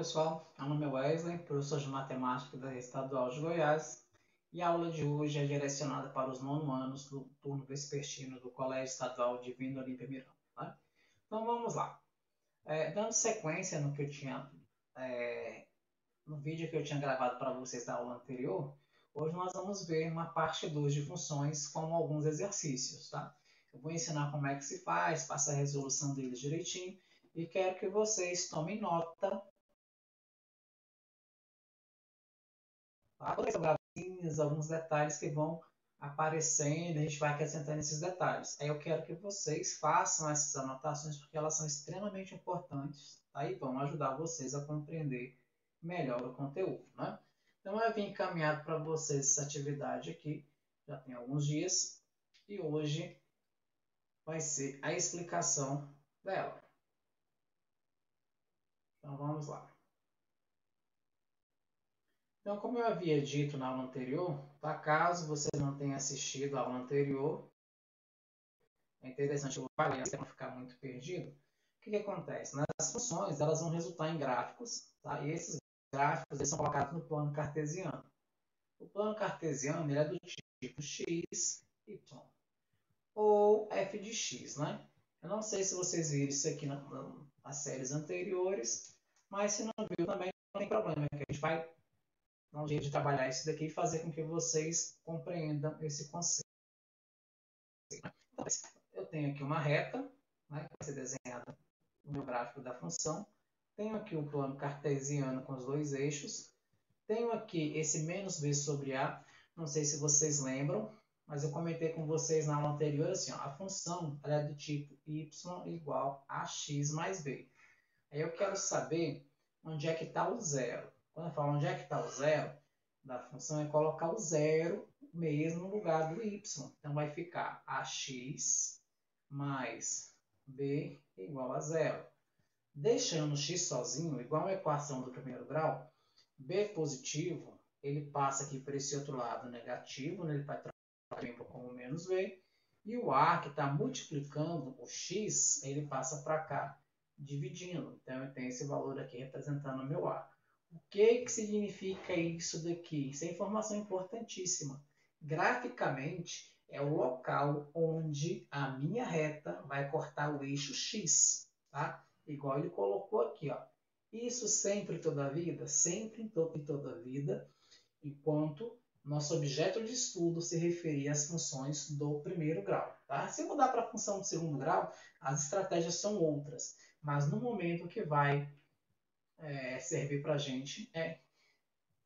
pessoal, meu nome é Wesley, professor de matemática da Rede Estadual de Goiás, e a aula de hoje é direcionada para os 9º anos do turno vespertino do Colégio Estadual Divino Olímpia Miranda. Tá? Então vamos lá. Dando sequência no que eu tinha, no vídeo que eu tinha gravado para vocês da aula anterior, hoje nós vamos ver uma parte 2 de funções com alguns exercícios. Tá? Eu vou ensinar como é que se faz, passa a resolução deles direitinho, e quero que vocês tomem nota. Tá? Alguns detalhes que vão aparecendo, a gente vai acrescentando esses detalhes. Aí eu quero que vocês façam essas anotações porque elas são extremamente importantes, tá? E vão ajudar vocês a compreender melhor o conteúdo, né? Então eu vim encaminhado para vocês essa atividade aqui, já tem alguns dias, e hoje vai ser a explicação dela. Então vamos lá. Então, como eu havia dito na aula anterior, tá? Caso você não tenha assistido a aula anterior, é interessante eu falar para não ficar muito perdido. O que acontece? Nas funções, elas vão resultar em gráficos, tá? E esses gráficos eles são colocados no plano cartesiano. O plano cartesiano ele é do tipo x, y, ou f de x, né? Eu não sei se vocês viram isso aqui nas séries anteriores, mas se não viu também não tem problema, que a gente vai dar um jeito de trabalhar isso daqui e fazer com que vocês compreendam esse conceito. Então, eu tenho aqui uma reta, né, que vai ser desenhada no meu gráfico da função. Tenho aqui o plano cartesiano com os dois eixos. Tenho aqui esse menos b sobre a. Não sei se vocês lembram, mas eu comentei com vocês na aula anterior assim, ó, a função ela é do tipo y igual a x mais b. Aí eu quero saber onde é que está o zero. Quando eu falo onde é que está o zero da função, é colocar o zero mesmo no lugar do y. Então vai ficar ax mais b igual a zero. Deixando x sozinho, igual a equação do primeiro grau, b positivo, ele passa aqui para esse outro lado negativo, né? Ele vai trabalhar como menos b, e o a, que está multiplicando o x, ele passa para cá, dividindo. Então, eu tenho esse valor aqui representando o meu a. O que significa isso daqui? Isso é informação importantíssima. Graficamente, é o local onde a minha reta vai cortar o eixo x, tá? Igual ele colocou aqui, ó. Isso sempre toda a vida? Sempre em toda a vida, enquanto nosso objeto de estudo se referia às funções do primeiro grau. Tá? Se mudar para a função do segundo grau, as estratégias são outras, mas no momento que vai servir para a gente é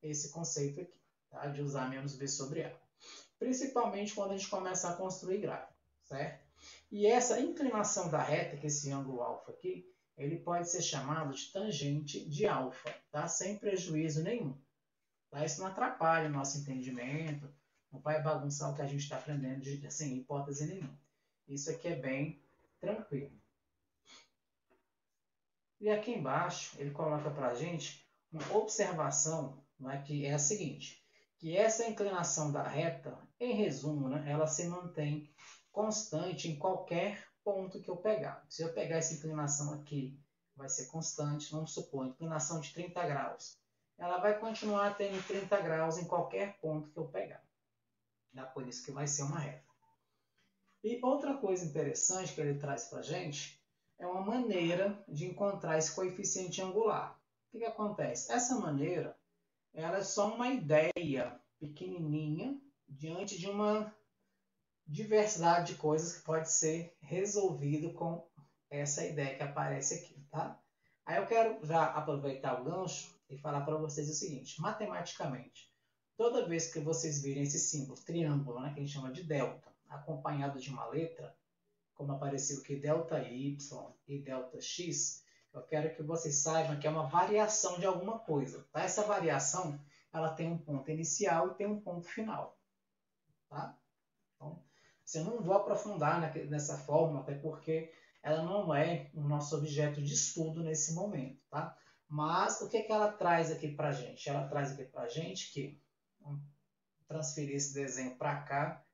esse conceito aqui, tá? De usar menos b sobre a. Principalmente quando a gente começa a construir gráfico, certo? E essa inclinação da reta, que é esse ângulo alfa aqui, ele pode ser chamado de tangente de alfa, tá? Sem prejuízo nenhum. Tá? Isso não atrapalha o nosso entendimento, não vai bagunçar o que a gente está aprendendo, sem hipótese nenhuma. Isso aqui é bem tranquilo. E aqui embaixo, ele coloca para a gente uma observação, né, que é a seguinte, que essa inclinação da reta, em resumo, né, ela se mantém constante em qualquer ponto que eu pegar. Se eu pegar essa inclinação aqui, vai ser constante, vamos supor, inclinação de 30 graus. Ela vai continuar tendo 30 graus em qualquer ponto que eu pegar. Por isso que vai ser uma reta. E outra coisa interessante que ele traz para a gente é uma maneira de encontrar esse coeficiente angular. O que acontece? Essa maneira ela é só uma ideia pequenininha diante de uma diversidade de coisas que pode ser resolvido com essa ideia que aparece aqui, tá? Aí eu quero já aproveitar o gancho e falar para vocês o seguinte, matematicamente, toda vez que vocês virem esse símbolo, triângulo, né, que a gente chama de delta, acompanhado de uma letra, como apareceu aqui delta y e delta x, eu quero que vocês saibam que é uma variação de alguma coisa, tá? Essa variação, ela tem um ponto inicial e tem um ponto final, tá? Então, eu não vou aprofundar nessa fórmula, até porque ela não é o nosso objeto de estudo nesse momento, tá? Mas o que ela traz aqui para a gente? Ela traz aqui para a gente que vamos transferir esse desenho para cá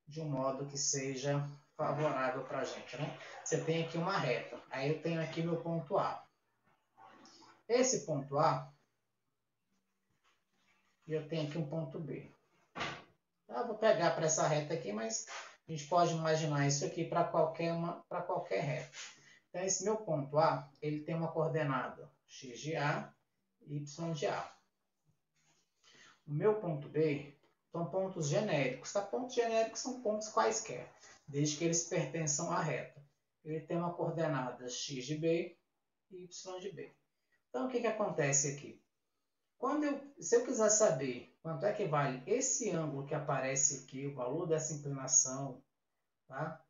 de um modo que seja favorável para a gente, né? Você tem aqui uma reta, aí eu tenho aqui meu ponto A. esse ponto A, e eu tenho aqui um ponto B. Eu vou pegar para essa reta aqui, mas a gente pode imaginar isso aqui para qualquer reta. Então, esse meu ponto A, ele tem uma coordenada x de A e y de A. O meu ponto B são pontos genéricos. Tá? Pontos genéricos são pontos quaisquer, desde que eles pertençam à reta. Ele tem uma coordenada x de B e y de B. Então, o que acontece aqui? Se eu quiser saber quanto é que vale esse ângulo que aparece aqui, o valor dessa inclinação, tá?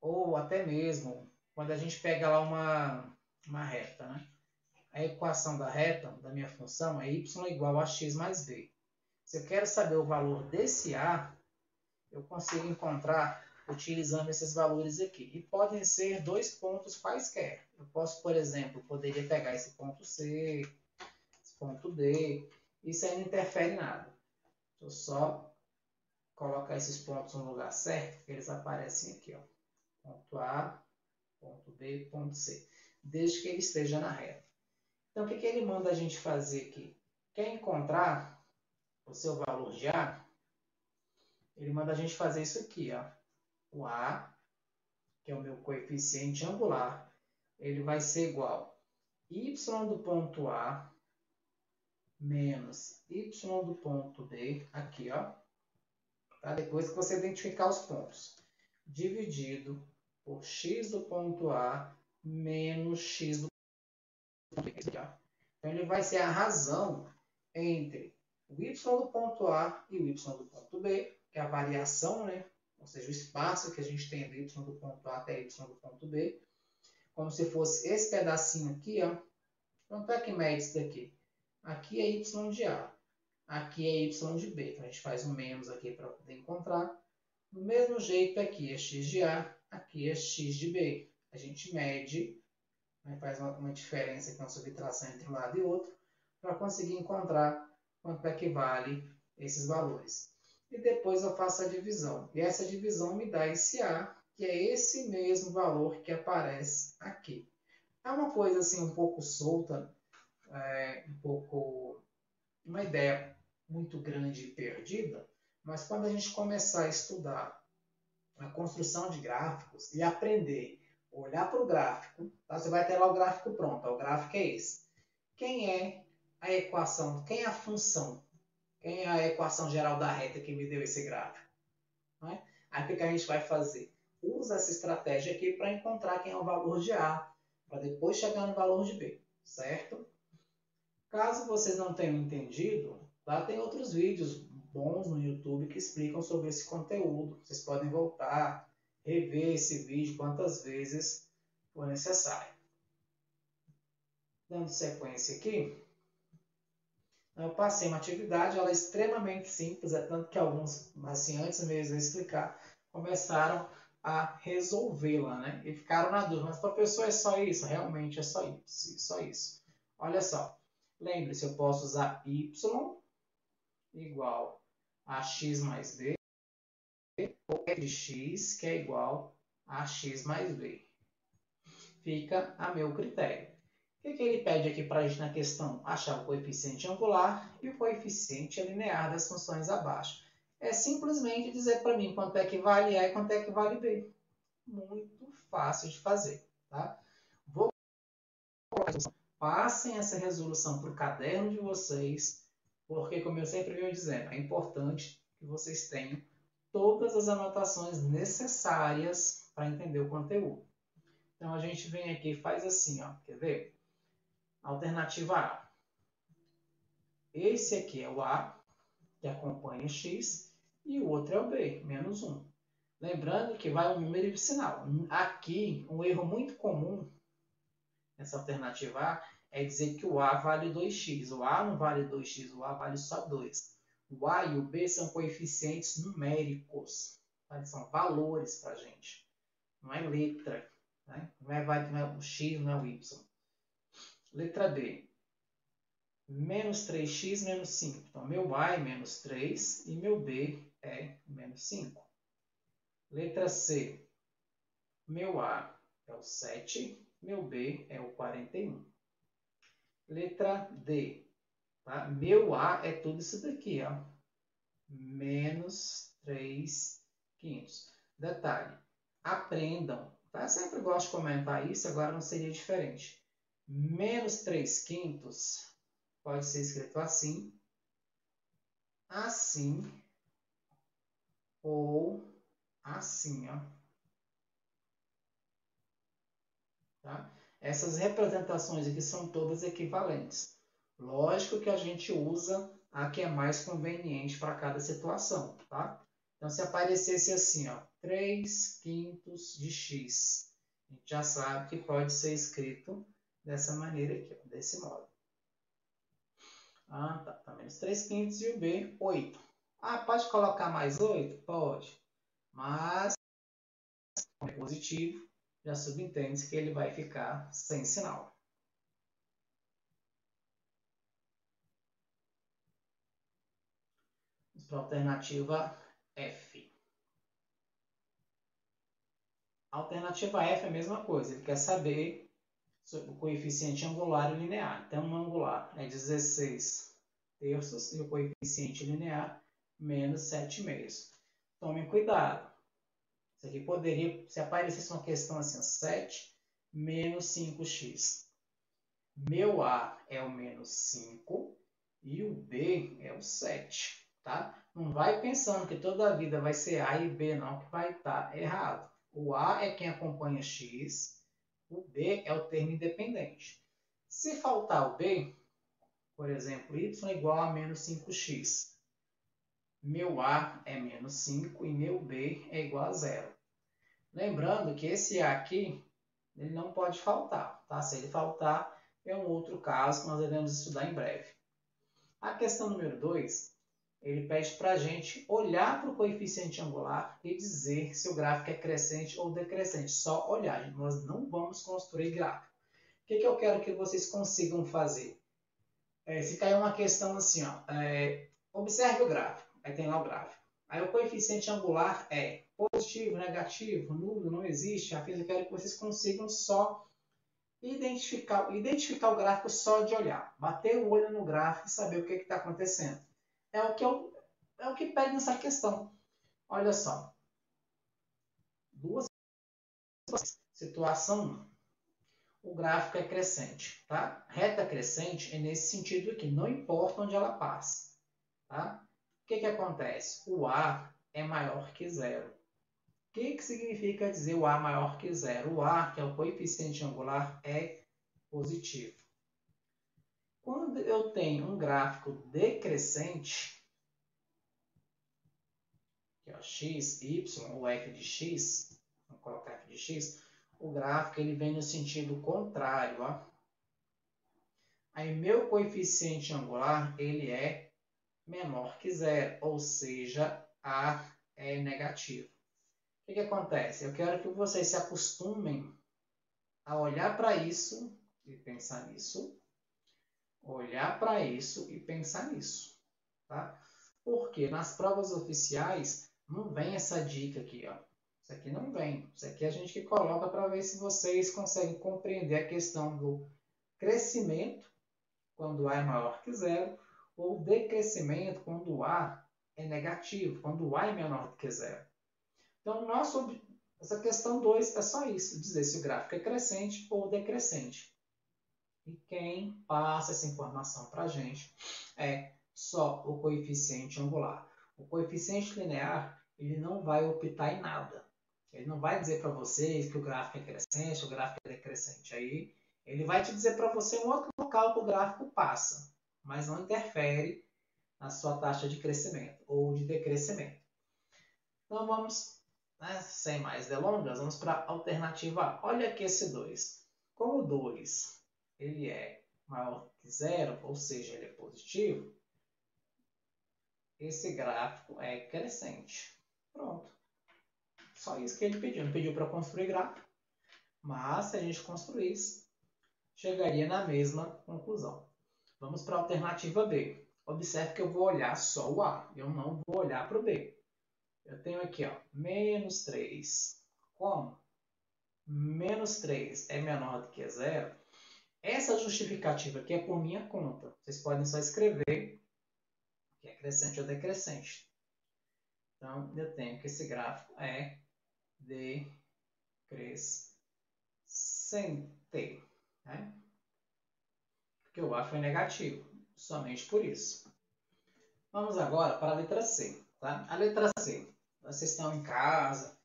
Ou até mesmo quando a gente pega lá uma reta, né? A equação da reta, da minha função, é y igual a x mais b. Se eu quero saber o valor desse A, eu consigo encontrar utilizando esses valores aqui. E podem ser dois pontos quaisquer. Eu posso, por exemplo, poderia pegar esse ponto C, esse ponto D. Isso aí não interfere em nada. Deixa eu só colocar esses pontos no lugar certo, que eles aparecem aqui. Ó. Ponto A, ponto B, ponto C. Desde que ele esteja na reta. Então, o que ele manda a gente fazer aqui? Quer encontrar o seu valor de A? Ele manda a gente fazer isso aqui. Ó. O A, que é o meu coeficiente angular, ele vai ser igual a y do ponto A menos y do ponto B, aqui, ó, tá? Depois que você identificar os pontos, dividido por x do ponto A menos x do ponto B. Então, ele vai ser a razão entre o y do ponto A e o y do ponto B, que é a variação, né? Ou seja, o espaço que a gente tem do y do ponto A até y do ponto B, como se fosse esse pedacinho aqui, ó. Quanto é que mede isso daqui? Aqui é y de A, aqui é y de B. Então, a gente faz um menos aqui para poder encontrar. Do mesmo jeito, aqui é x de A, aqui é x de B. A gente mede, né, faz uma diferença aqui, uma subtração entre um lado e outro, para conseguir encontrar quanto é que vale esses valores. E depois eu faço a divisão. E essa divisão me dá esse A, que é esse mesmo valor que aparece aqui. É uma coisa assim um pouco solta, uma ideia muito grande e perdida, mas quando a gente começar a estudar a construção de gráficos e aprender a olhar para o gráfico, tá? Você vai ter lá o gráfico pronto, o gráfico é esse. Quem é a equação, quem é a função, quem é a equação geral da reta que me deu esse gráfico? Não é? Aí o que a gente vai fazer? Usa essa estratégia aqui para encontrar quem é o valor de A, para depois chegar no valor de B, certo? Caso vocês não tenham entendido, lá tem outros vídeos bons no YouTube que explicam sobre esse conteúdo. Vocês podem voltar, rever esse vídeo quantas vezes for necessário. Dando sequência aqui, eu passei uma atividade, ela é extremamente simples, é tanto que alguns, assim, antes mesmo de explicar, começaram a resolvê-la, né? E ficaram na dúvida, mas professor, é só isso? Realmente é só isso, só isso. Olha só. Lembre-se, eu posso usar y igual a x mais b, ou f de x, que é igual a x mais b. Fica a meu critério. O que ele pede aqui para a gente na questão? Achar o coeficiente angular e o coeficiente linear das funções abaixo. É simplesmente dizer para mim quanto é que vale A e quanto é que vale B. Muito fácil de fazer. Tá? Vou colocar a resolução. Passem essa resolução para o caderno de vocês, porque, como eu sempre venho dizendo, é importante que vocês tenham todas as anotações necessárias para entender o conteúdo. Então, a gente vem aqui e faz assim, ó, quer ver? Alternativa A. Esse aqui é o A, que acompanha x, e o outro é o B, menos 1. Lembrando que vai um número sinal. Aqui, um erro muito comum nessa alternativa A é dizer que o A vale 2x. O A não vale 2x, o A vale só 2. O A e o B são coeficientes numéricos. Tá? São valores para a gente. Não é letra. Né? Não é o x, não é o y. Letra B. Menos 3x menos 5. Então, meu A é menos 3 e meu B é menos 5. Letra C. Meu A é o 7, meu B é o 41. Letra D. Tá? Meu A é tudo isso daqui, ó. Menos 3 quintos. Detalhe, aprendam, tá? Eu sempre gosto de comentar isso, agora não seria diferente. Menos 3 quintos pode ser escrito assim, assim ou assim, ó. Tá? Essas representações aqui são todas equivalentes. Lógico que a gente usa a que é mais conveniente para cada situação, tá? Então, se aparecesse assim, ó, 3 quintos de x, a gente já sabe que pode ser escrito dessa maneira aqui, ó, desse modo. Ah, tá menos 3 quintos e o b, 8. Ah, pode colocar mais 8? Pode. Mas, como é positivo, já subentende que ele vai ficar sem sinal. Vamos para a alternativa F. A alternativa F é a mesma coisa, ele quer saber sobre o coeficiente angular e linear. Então, um angular é 16 terços e o coeficiente linear menos 7 meios. Tomem cuidado. Isso aqui poderia, se aparecesse uma questão assim, 7 menos 5x. Meu A é o menos 5 e o B é o 7. Tá? Não vai pensando que toda a vida vai ser A e B, não, que vai estar errado. O A é quem acompanha x, o B é o termo independente. Se faltar o B, por exemplo, y é igual a menos 5x. Meu A é menos 5 e meu B é igual a 0. Lembrando que esse A aqui, ele não pode faltar. Tá? Se ele faltar, é um outro caso que nós iremos estudar em breve. A questão número 2, ele pede para a gente olhar para o coeficiente angular e dizer se o gráfico é crescente ou decrescente. Só olhar, nós não vamos construir gráfico. O que eu quero que vocês consigam fazer? Se cair uma questão assim, ó, observe o gráfico, aí tem lá o gráfico. Aí o coeficiente angular é positivo, negativo, nulo, não existe. Eu quero que vocês consigam só identificar o gráfico só de olhar. Bater o olho no gráfico e saber o que está acontecendo. É o que pede nessa questão. Olha só. Duas situação 1. O gráfico é crescente. Tá? Reta crescente é nesse sentido aqui. Não importa onde ela passa. Tá? O que acontece? O A é maior que zero. O que significa dizer o A maior que zero? O A, que é o coeficiente angular, é positivo. Quando eu tenho um gráfico decrescente, que é o x, y, ou f de x, vamos colocar f de x, o gráfico ele vem no sentido contrário. Ó. Aí meu coeficiente angular ele é menor que zero, ou seja, A é negativo. O que acontece? Eu quero que vocês se acostumem a olhar para isso e pensar nisso, olhar para isso e pensar nisso. Tá? Porque nas provas oficiais não vem essa dica aqui. Ó. Isso aqui não vem. Isso aqui a gente que coloca para ver se vocês conseguem compreender a questão do crescimento quando A é maior que zero ou decrescimento quando o A é negativo, quando o A é menor do que zero. Então, essa questão 2 é só isso, dizer se o gráfico é crescente ou decrescente. E quem passa essa informação para a gente é só o coeficiente angular. O coeficiente linear ele não vai optar em nada. Ele não vai dizer para vocês que o gráfico é crescente, o gráfico é decrescente. Aí ele vai te dizer para você um outro local que o gráfico passa, mas não interfere na sua taxa de crescimento ou de decrescimento. Então vamos, né, sem mais delongas, vamos para a alternativa A. Olha aqui esse 2. Como o 2 ele é maior que zero, ou seja, ele é positivo, esse gráfico é crescente. Pronto. Só isso que ele pediu. Não pediu para construir gráfico, mas se a gente construísse, chegaria na mesma conclusão. Vamos para a alternativa B. Observe que eu vou olhar só o A, eu não vou olhar para o B. Eu tenho aqui, ó, menos 3. Como menos 3 é menor do que zero, Essa justificativa aqui é por minha conta. Vocês podem só escrever que é crescente ou decrescente. Então, eu tenho que esse gráfico é decrescente. Né? Porque o A foi negativo, somente por isso. Vamos agora para a letra C. Tá? A letra C, vocês estão em casa,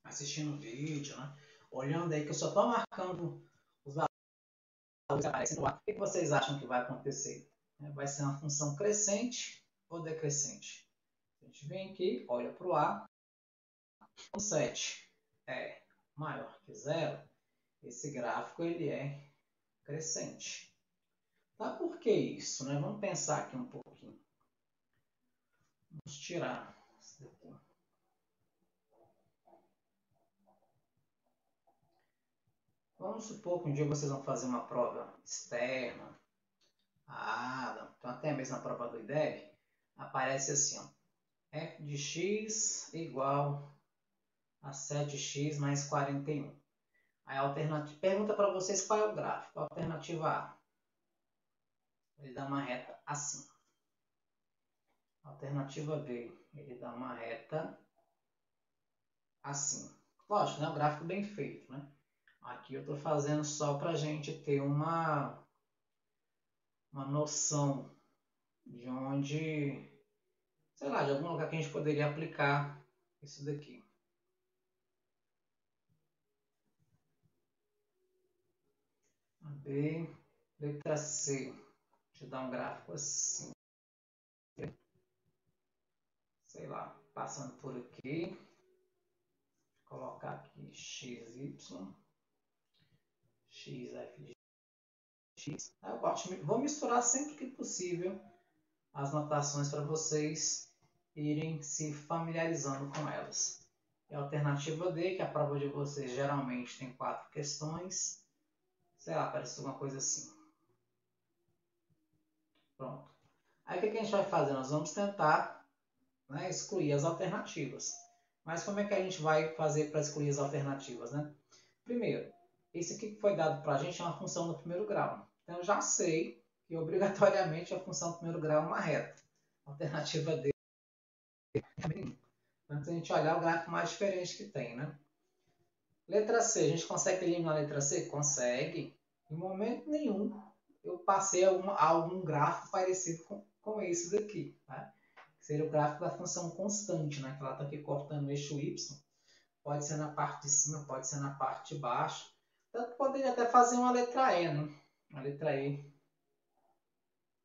assistindo o vídeo, né? Olhando aí que eu só estou marcando os valores que aparecem no A. O que vocês acham que vai acontecer? Vai ser uma função crescente ou decrescente? A gente vem aqui, olha para o A. O 7 é maior que zero, esse gráfico ele é crescente. Tá? Por que isso? Né? Vamos pensar aqui um pouquinho. Vamos tirar isso daqui. Vamos supor que um dia vocês vão fazer uma prova externa. Então até mesmo a prova do IDEB, aparece assim, ó, f de x igual a 7x mais 41. Aí a alternativa pergunta para vocês qual é o gráfico. A alternativa A, ele dá uma reta assim. A alternativa B, ele dá uma reta assim. Lógico, né? Um gráfico bem feito, né? Aqui eu estou fazendo só para a gente ter uma noção de onde, sei lá, de algum lugar que a gente poderia aplicar isso daqui. A B, letra C. Deixa eu dar um gráfico assim. Sei lá, passando por aqui. Vou colocar aqui XY. XF de X. Eu vou misturar sempre que possível as notações para vocês irem se familiarizando com elas. E a alternativa D, que a prova de vocês geralmente tem 4 questões. Sei lá, parece alguma coisa assim. Pronto. Aí o que a gente vai fazer? Nós vamos tentar, né, excluir as alternativas. Mas como é que a gente vai fazer para excluir as alternativas? Né? Primeiro, esse aqui que foi dado para a gente é uma função do primeiro grau. Então eu já sei que obrigatoriamente a função do primeiro grau é uma reta. A alternativa D é nenhuma. Então, se a gente olhar o gráfico mais diferente que tem, né? Letra C, a gente consegue eliminar a letra C? Consegue. Em momento nenhum eu passei a algum gráfico parecido com esse daqui. Tá? Que seria o gráfico da função constante, né? Que ela está aqui cortando o eixo Y. Pode ser na parte de cima, pode ser na parte de baixo. Tanto poderia até fazer uma letra E, né? Uma letra E.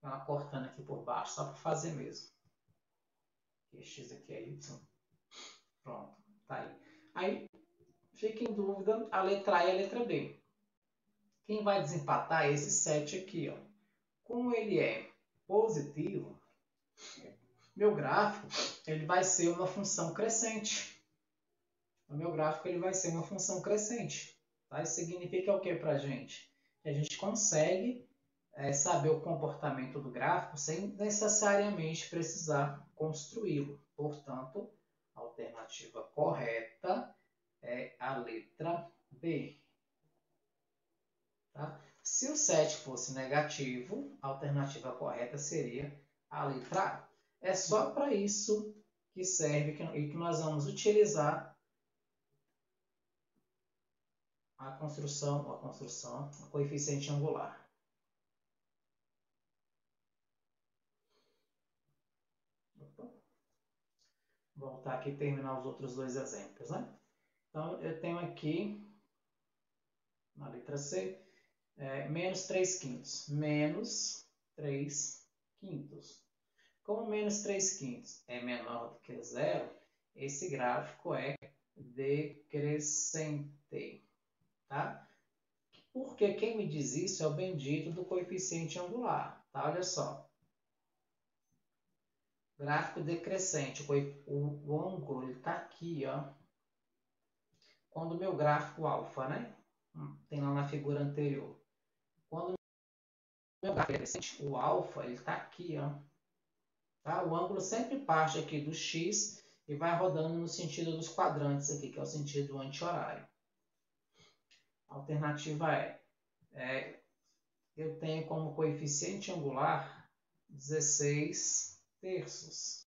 Ela cortando aqui por baixo, só para fazer mesmo. Aqui, X aqui é Y. Pronto, tá aí. Aí, fica em dúvida a letra E e a letra B. Quem vai desempatar é esse 7 aqui, ó. Como ele é positivo, meu gráfico ele vai ser uma função crescente. O meu gráfico ele vai ser uma função crescente. Tá? Isso significa o que para a gente? Que a gente consegue saber o comportamento do gráfico sem necessariamente precisar construí-lo. Portanto, a alternativa correta é a letra B. Tá? Se o 7 fosse negativo, a alternativa correta seria a letra A. É só para isso que serve e que nós vamos utilizar a coeficiente angular. Vou voltar aqui e terminar os outros dois exemplos. Né? Então, eu tenho aqui, na letra C, menos 3 quintos. Menos 3 quintos. Como menos 3 quintos é menor do que zero, esse gráfico é decrescente. Tá? Porque quem me diz isso é o bendito do coeficiente angular. Tá? Olha só. Gráfico decrescente. O ângulo está aqui. Ó. Quando o meu gráfico alfa, né? Tem lá na figura anterior. Quando o meu gráfico é decrescente, o alfa está aqui. Ó. Tá? O ângulo sempre parte aqui do x e vai rodando no sentido dos quadrantes aqui, que é o sentido anti-horário. A alternativa é eu tenho como coeficiente angular 16 terços.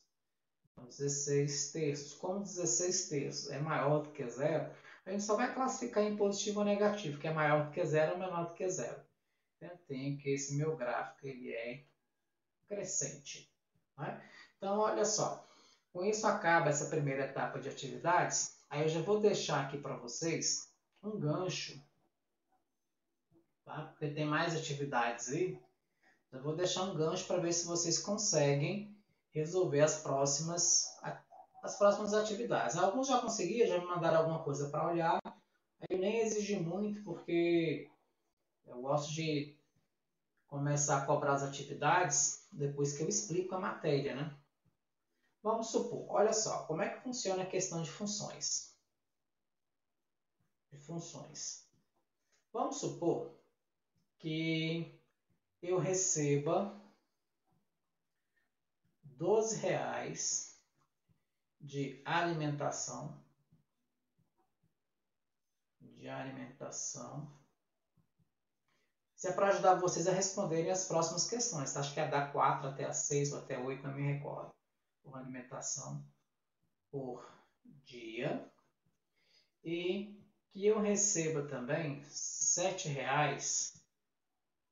16 terços. Como 16 terços é maior do que zero, a gente só vai classificar em positivo ou negativo, que é maior do que zero ou menor do que zero. Então, eu tenho que esse meu gráfico ele é crescente. Né? Então, olha só. Com isso acaba essa primeira etapa de atividades. Aí eu já vou deixar aqui para vocês um gancho, tá? Porque tem mais atividades aí. Eu vou deixar um gancho para ver se vocês conseguem resolver as próximas atividades. Alguns já conseguiram, já me mandaram alguma coisa para olhar. Eu nem exigi muito, porque eu gosto de começar a cobrar as atividades depois que eu explico a matéria, né? Vamos supor, olha só, como é que funciona a questão de funções. Vamos supor que eu receba R$ 12 de alimentação. Isso é para ajudar vocês a responderem as próximas questões. Tá? Acho que é da 4 até a 6 ou até 8, não me recordo. Por alimentação por dia. E que eu receba também R$ 7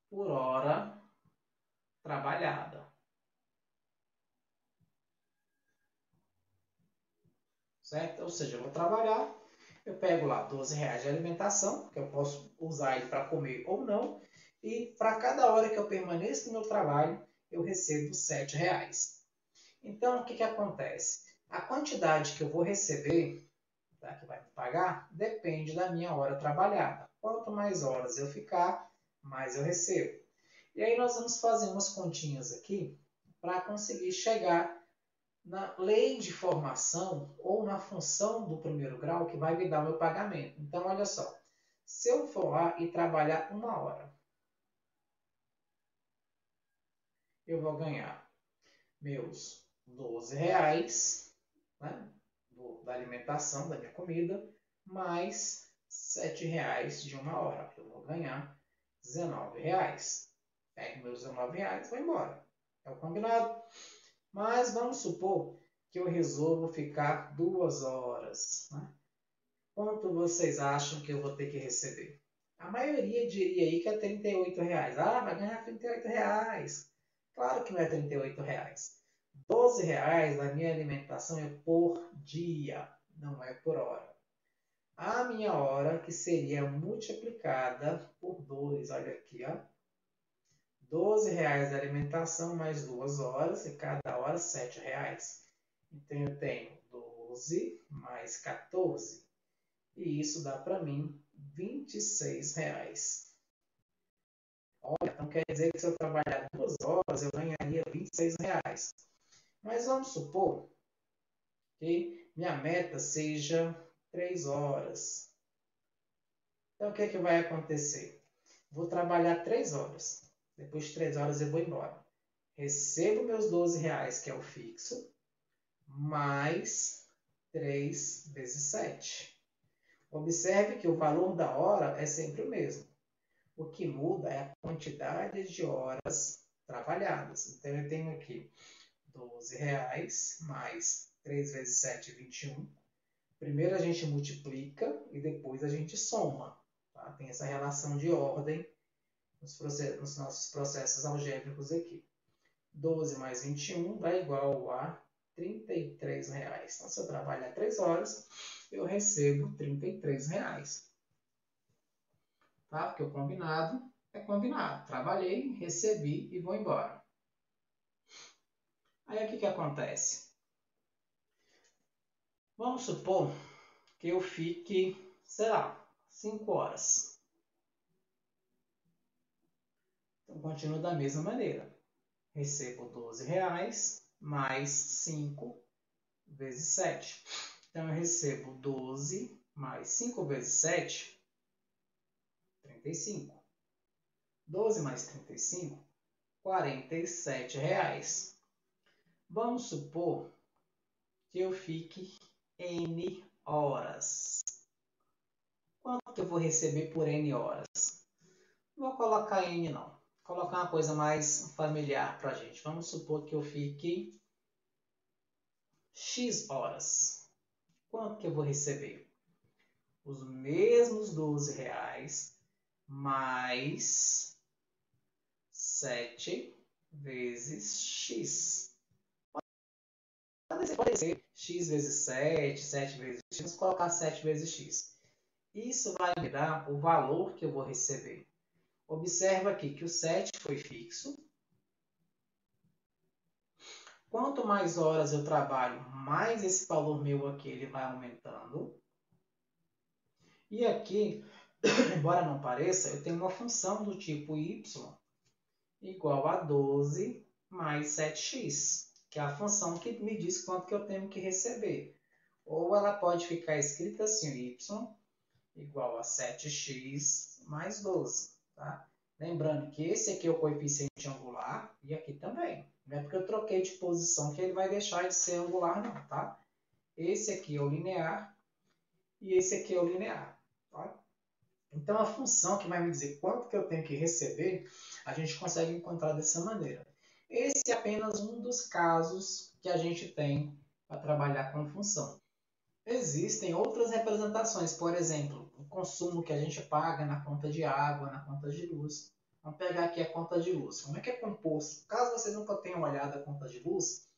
por hora trabalhada. Certo? Ou seja, eu vou trabalhar, eu pego lá R$ 12 de alimentação, que eu posso usar ele para comer ou não, e para cada hora que eu permaneço no meu trabalho, eu recebo R$ 7. Então, o que acontece? A quantidade que eu vou receber, tá, que vai me pagar, depende da minha hora trabalhada. Quanto mais horas eu ficar, mais eu recebo. E aí nós vamos fazer umas continhas aqui para conseguir chegar na lei de formação ou na função do primeiro grau que vai me dar o meu pagamento. Então, olha só. Se eu for lá e trabalhar 1 hora, eu vou ganhar meus R$ 12, né, da alimentação, da minha comida, mais R$ 7 de 1 hora. Eu vou ganhar R$ 19. Pego meus R$ 19 e vou embora. É o combinado? Mas vamos supor que eu resolvo ficar 2 horas. Né? Quanto vocês acham que eu vou ter que receber? A maioria diria aí que é R$ 38. Ah, vai ganhar R$ 38. Claro que não é R$ 38. R$ 12 da minha alimentação é por dia, não é por hora. A minha hora, que seria multiplicada por 2, olha aqui, ó. R$ 12 da alimentação mais 2 horas, e cada hora R$ 7. Então eu tenho 12 mais 14. E isso dá para mim R$ 26. Olha, então quer dizer que se eu trabalhar 2 horas, eu ganharia R$ 26. Mas vamos supor que minha meta seja 3 horas. Então o que, que vai acontecer? Vou trabalhar 3 horas. Depois de 3 horas eu vou embora. Recebo meus R$ 12, que é o fixo, mais 3 vezes 7. Observe que o valor da hora é sempre o mesmo. O que muda é a quantidade de horas trabalhadas. Então, eu tenho aqui R$ 12 mais 3 vezes 7, 21. Primeiro a gente multiplica e depois a gente soma. Tá? Tem essa relação de ordem nos nossos processos algébricos aqui. 12 mais 21 dá igual a R$ 33. Então, se eu trabalhar 3 horas, eu recebo R$ 33. Tá? Porque o combinado é combinado. Trabalhei, recebi e vou embora. Aí o que acontece? Vamos supor que eu fique, sei lá, 5 horas. Então, continuo da mesma maneira. Recebo R$ 12 mais 5 vezes 7. Então, eu recebo 12 mais 5 vezes 7, 35. 12 mais 35, R$ 47. Vamos supor que eu fique N horas. Quanto que eu vou receber por N horas? Não vou colocar N não. colocar uma coisa mais familiar para a gente. Vamos supor que eu fique X horas. Quanto que eu vou receber? Os mesmos R$ 12 mais 7 vezes X. Pode ser X vezes 7, 7 vezes X. Vamos colocar 7 vezes X. Isso vai me dar o valor que eu vou receber. Observa aqui que o 7 foi fixo. Quanto mais horas eu trabalho, mais esse valor meu aqui ele vai aumentando. E aqui, embora não pareça, eu tenho uma função do tipo y igual a 12 mais 7x, que é a função que me diz quanto que eu tenho que receber. Ou ela pode ficar escrita assim, y igual a 7x mais 12. Tá? Lembrando que esse aqui é o coeficiente angular e aqui também. Não é porque eu troquei de posição que ele vai deixar de ser angular, não. Tá? Esse aqui é o linear e esse aqui é o linear. Tá? Então, a função que vai me dizer quanto que eu tenho que receber, a gente consegue encontrar dessa maneira. Esse é apenas um dos casos que a gente tem para trabalhar com função. Existem outras representações, por exemplo, o consumo que a gente paga na conta de água, na conta de luz. Vamos pegar aqui a conta de luz. Como é que é composto? Caso vocês nunca tenham olhado a conta de luz,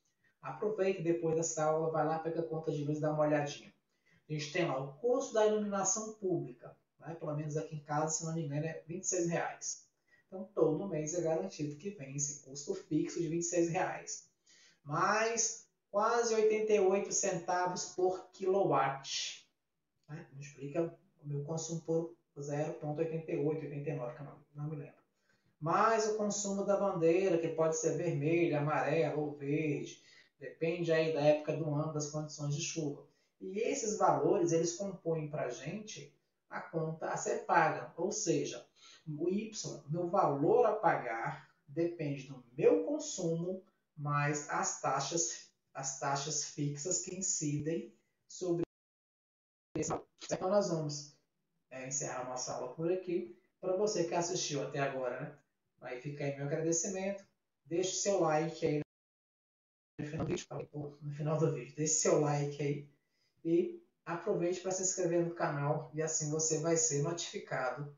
aproveite depois dessa aula, vai lá, pega a conta de luz e dá uma olhadinha. A gente tem lá o custo da iluminação pública, né? Pelo menos aqui em casa, se não me engano, é R$ 26. Então, todo mês é garantido que vem esse custo fixo de R$ 26. Mais quase 88 centavos por quilowatt. Né? Multiplica o meu consumo por 0,88, 89, que eu não me lembro. Mais o consumo da bandeira, que pode ser vermelha, amarela ou verde. Depende aí da época do ano, das condições de chuva. E esses valores, eles compõem para a gente a conta a ser paga. Ou seja, o Y, meu valor a pagar, depende do meu consumo mais as taxas fixas que incidem sobre esse valor. Então, nós vamos encerrar a nossa aula por aqui. Para você que assistiu até agora, né? Aí fica aí meu agradecimento. Deixe seu like aí no final do vídeo. No final do vídeo. Deixe seu like aí. E aproveite para se inscrever no canal. E assim você vai ser notificado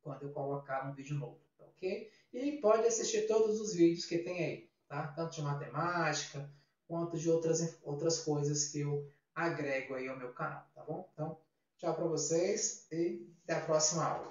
quando eu colocar um vídeo novo. Tá ok? E pode assistir todos os vídeos que tem aí. Tá? Tanto de matemática, quanto de outras coisas que eu agrego aí ao meu canal. Tá bom? Então, tchau para vocês e até a próxima aula.